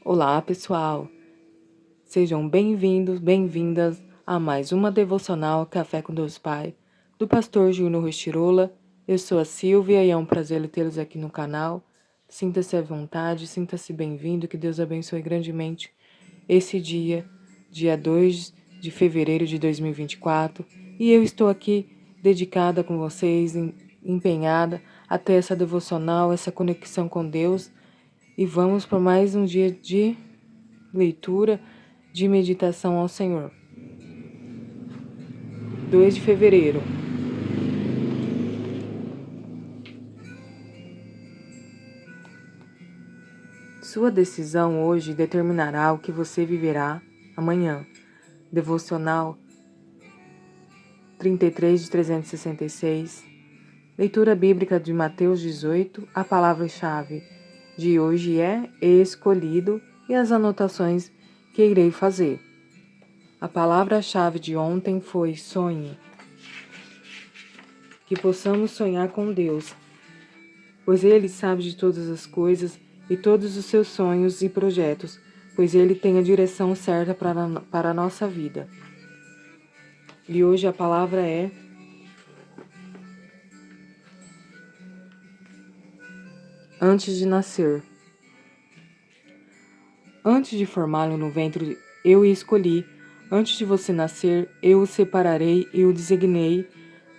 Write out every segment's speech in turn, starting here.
Olá, pessoal! Sejam bem-vindos, bem-vindas a mais uma devocional Café com Deus Pai, do pastor Júnior Rostirola. Eu sou a Silvia e é um prazer tê-los aqui no canal. Sinta-se à vontade, sinta-se bem-vindo, que Deus abençoe grandemente esse dia 2 de fevereiro de 2024. E eu estou aqui dedicada com vocês, empenhada a ter essa devocional, essa conexão com Deus. E vamos para mais um dia de leitura, de meditação ao Senhor. 2 de fevereiro. Sua decisão hoje determinará o que você viverá amanhã. Devocional 33 de 366. Leitura bíblica de Mateus 18. A palavra-chave de hoje é escolhido e as anotações que irei fazer. A palavra-chave de ontem foi sonhe. Que possamos sonhar com Deus, pois Ele sabe de todas as coisas e todos os seus sonhos e projetos, pois Ele tem a direção certa para a nossa vida. E hoje a palavra é antes de nascer. Antes de formá-lo no ventre, eu o escolhi. Antes de você nascer, eu o separarei e o designei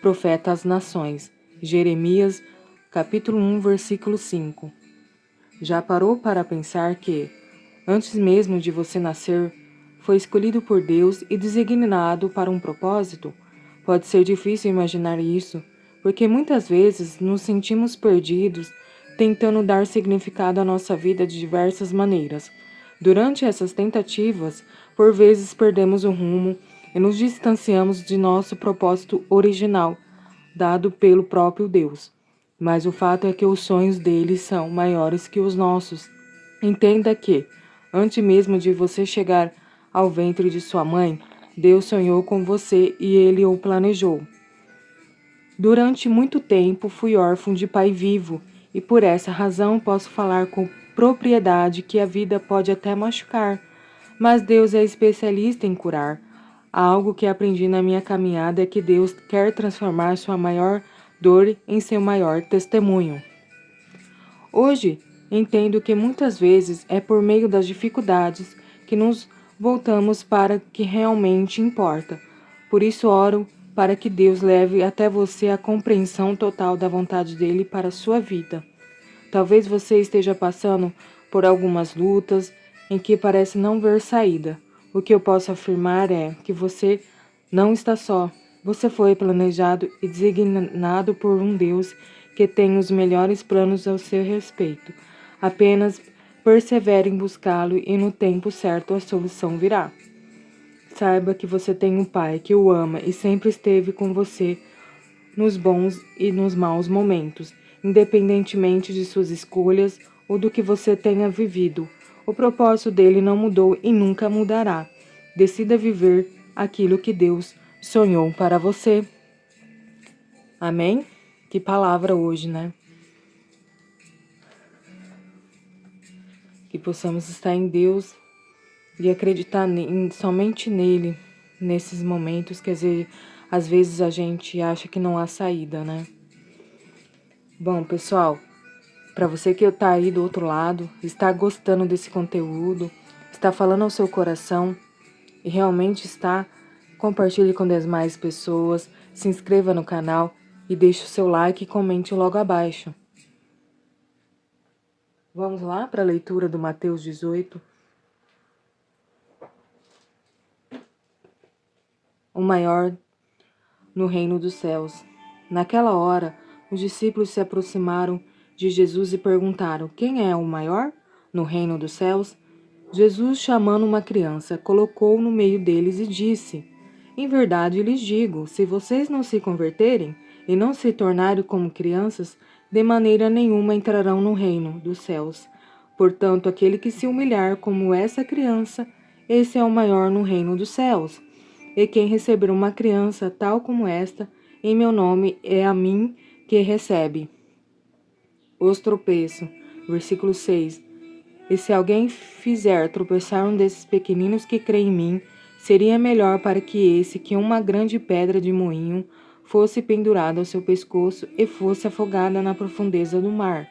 profeta às nações. Jeremias, capítulo 1, versículo 5. Já parou para pensar que, antes mesmo de você nascer, foi escolhido por Deus e designado para um propósito? Pode ser difícil imaginar isso, porque muitas vezes nos sentimos perdidos, tentando dar significado à nossa vida de diversas maneiras. Durante essas tentativas, por vezes perdemos o rumo e nos distanciamos de nosso propósito original, dado pelo próprio Deus. Mas o fato é que os sonhos dele são maiores que os nossos. Entenda que, antes mesmo de você chegar ao ventre de sua mãe, Deus sonhou com você e Ele o planejou. Durante muito tempo fui órfão de pai vivo e por essa razão posso falar com propriedade que a vida pode até machucar, mas Deus é especialista em curar. Algo que aprendi na minha caminhada é que Deus quer transformar sua maior dor em seu maior testemunho. Hoje, entendo que muitas vezes é por meio das dificuldades que nos voltamos para o que realmente importa. Por isso oro para que Deus leve até você a compreensão total da vontade dele para a sua vida. Talvez você esteja passando por algumas lutas em que parece não ver saída. O que eu posso afirmar é que você não está só. Você foi planejado e designado por um Deus que tem os melhores planos ao seu respeito. Apenas persevere em buscá-lo e no tempo certo a solução virá. Saiba que você tem um Pai que o ama e sempre esteve com você nos bons e nos maus momentos, independentemente de suas escolhas ou do que você tenha vivido. O propósito dele não mudou e nunca mudará. Decida viver aquilo que Deus sonhou para você. Amém? Que palavra hoje, né? Que possamos estar em Deus e acreditar somente nele, nesses momentos que às vezes a gente acha que não há saída, né? Bom, pessoal, para você que está aí do outro lado, está gostando desse conteúdo, está falando ao seu coração e realmente está, compartilhe com as demais pessoas, se inscreva no canal e deixe o seu like e comente logo abaixo. Vamos lá para a leitura do Mateus 18. O maior no reino dos céus. Naquela hora, os discípulos se aproximaram de Jesus e perguntaram: quem é o maior no reino dos céus? Jesus, chamando uma criança, colocou no meio deles e disse: em verdade lhes digo, se vocês não se converterem e não se tornarem como crianças, de maneira nenhuma entrarão no reino dos céus. Portanto, aquele que se humilhar como essa criança, esse é o maior no reino dos céus. E quem receber uma criança tal como esta, em meu nome, é a mim que recebe. Os tropeços. Versículo 6. E se alguém fizer tropeçar um desses pequeninos que crê em mim, seria melhor para que esse que uma grande pedra de moinho fosse pendurada ao seu pescoço e fosse afogada na profundeza do mar.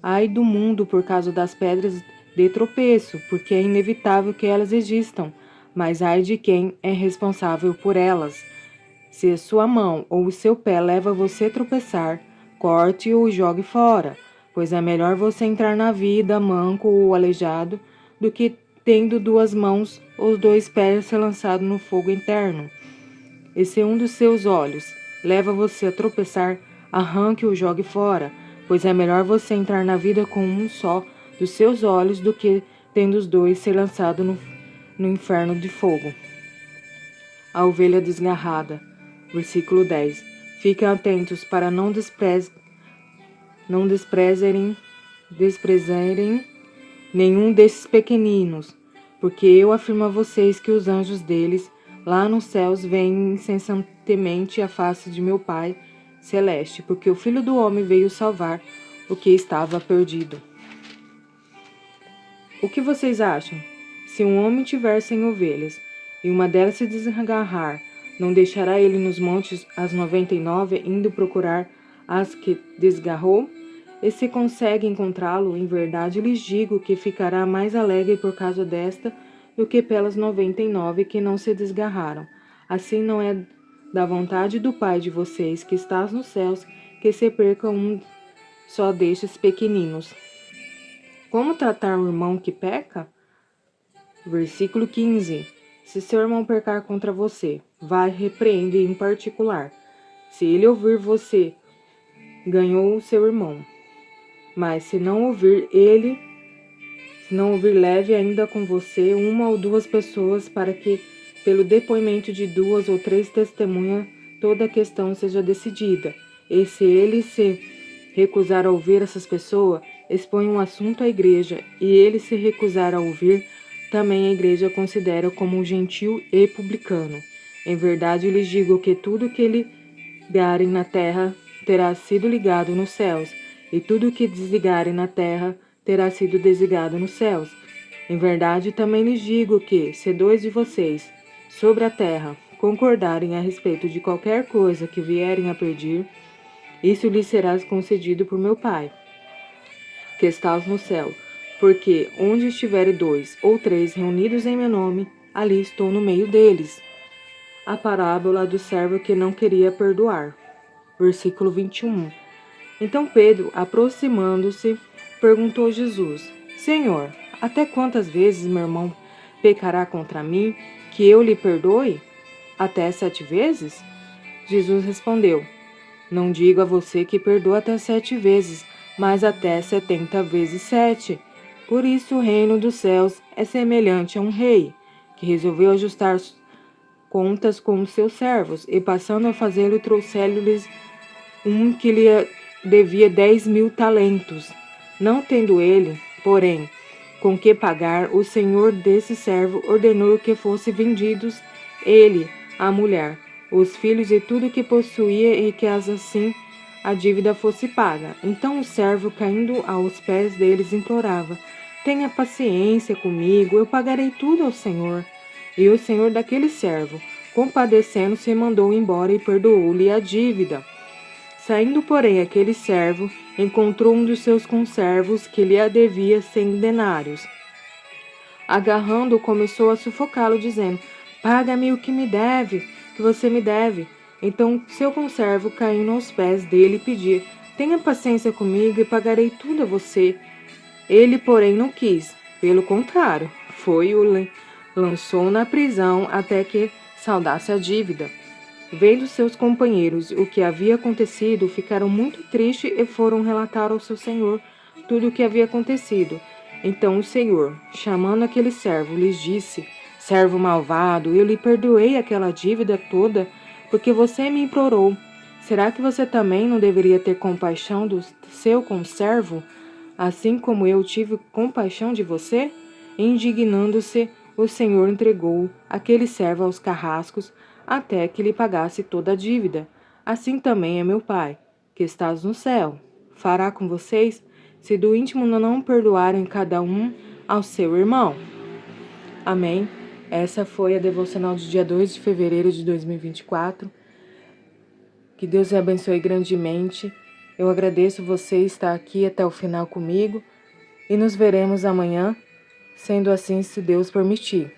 Ai do mundo por causa das pedras de tropeço, porque é inevitável que elas existam, mas ai de quem é responsável por elas. Se a sua mão ou o seu pé leva você a tropeçar, corte-o e jogue fora, pois é melhor você entrar na vida manco ou aleijado do que, tendo duas mãos ou dois pés, ser lançado no fogo eterno. E se um dos seus olhos leva você a tropeçar, arranque-o e jogue fora, pois é melhor você entrar na vida com um só dos seus olhos do que, tendo os dois, ser lançado no inferno de fogo. A ovelha desgarrada. Versículo 10. Fiquem atentos para não desprezarem nenhum desses pequeninos, porque eu afirmo a vocês que os anjos deles, lá nos céus, veem incessantemente a face de meu Pai celeste, porque o Filho do Homem veio salvar o que estava perdido. O que vocês acham? Se um homem tiver 100 ovelhas, e uma delas se desgarrar, não deixará ele nos montes as 99, indo procurar as que desgarrou? E se consegue encontrá-lo, em verdade lhes digo que ficará mais alegre por causa desta do que pelas 99 que não se desgarraram. Assim não é da vontade do Pai de vocês, que está nos céus, que se perca um só destes pequeninos. Como tratar o irmão que peca? Versículo 15. Se seu irmão pecar contra você, vá e repreende em particular. Se ele ouvir você, ganhou o seu irmão. Mas se não ouvir, leve ainda com você uma ou duas pessoas, para que, pelo depoimento de 2 ou 3 testemunhas, toda a questão seja decidida. E se ele se recusar a ouvir essas pessoas, expõe um assunto à igreja, e ele se recusar a ouvir, também a igreja considera como um gentil e publicano. Em verdade lhes digo que tudo que ligarem na terra terá sido ligado nos céus, e tudo que desligarem na terra terá sido desligado nos céus. Em verdade também lhes digo que, se 2 de vocês, sobre a terra, concordarem a respeito de qualquer coisa que vierem a pedir, isso lhes será concedido por meu Pai, que está no céu. Porque onde estiverem 2 ou 3 reunidos em meu nome, ali estou no meio deles. A parábola do servo que não queria perdoar. Versículo 21. Então Pedro, aproximando-se, perguntou a Jesus: Senhor, até quantas vezes meu irmão pecará contra mim, que eu lhe perdoe? Até 7 vezes? Jesus respondeu: Não digo a você que perdoa até 7 vezes, mas até 70 vezes 7. Por isso o reino dos céus é semelhante a um rei, que resolveu ajustar contas com os seus servos, e passando a fazê-lo, trouxe-lhes um que lhe devia 10.000 talentos. Não tendo ele, porém, com que pagar, o senhor desse servo ordenou que fossem vendidos ele, a mulher, os filhos e tudo que possuía, e que assim a dívida fosse paga. Então o servo, caindo aos pés deles, implorava: Tenha paciência comigo, eu pagarei tudo ao senhor. E o senhor daquele servo, compadecendo-se, mandou embora e perdoou-lhe a dívida. Saindo, porém, aquele servo, encontrou um dos seus conservos que lhe devia 100 denários. Agarrando-o, começou a sufocá-lo, dizendo: Paga-me o que você me deve. Então seu conservo, caindo aos pés dele, pediu: Tenha paciência comigo e pagarei tudo a você. Ele, porém, não quis. Pelo contrário, foi-o lançou na prisão até que saldasse a dívida. Vendo seus companheiros o que havia acontecido, ficaram muito tristes e foram relatar ao seu senhor tudo o que havia acontecido. Então o senhor, chamando aquele servo, lhes disse: Servo malvado, eu lhe perdoei aquela dívida toda, porque você me implorou. Será que você também não deveria ter compaixão do seu conservo, assim como eu tive compaixão de você? Indignando-se, o senhor entregou aquele servo aos carrascos, até que lhe pagasse toda a dívida. Assim também é meu Pai, que estás no céu. Fará com vocês, se do íntimo não perdoarem cada um ao seu irmão. Amém? Essa foi a devocional do dia 2 de fevereiro de 2024. Que Deus abençoe grandemente. Eu agradeço você estar aqui até o final comigo e nos veremos amanhã, sendo assim, se Deus permitir.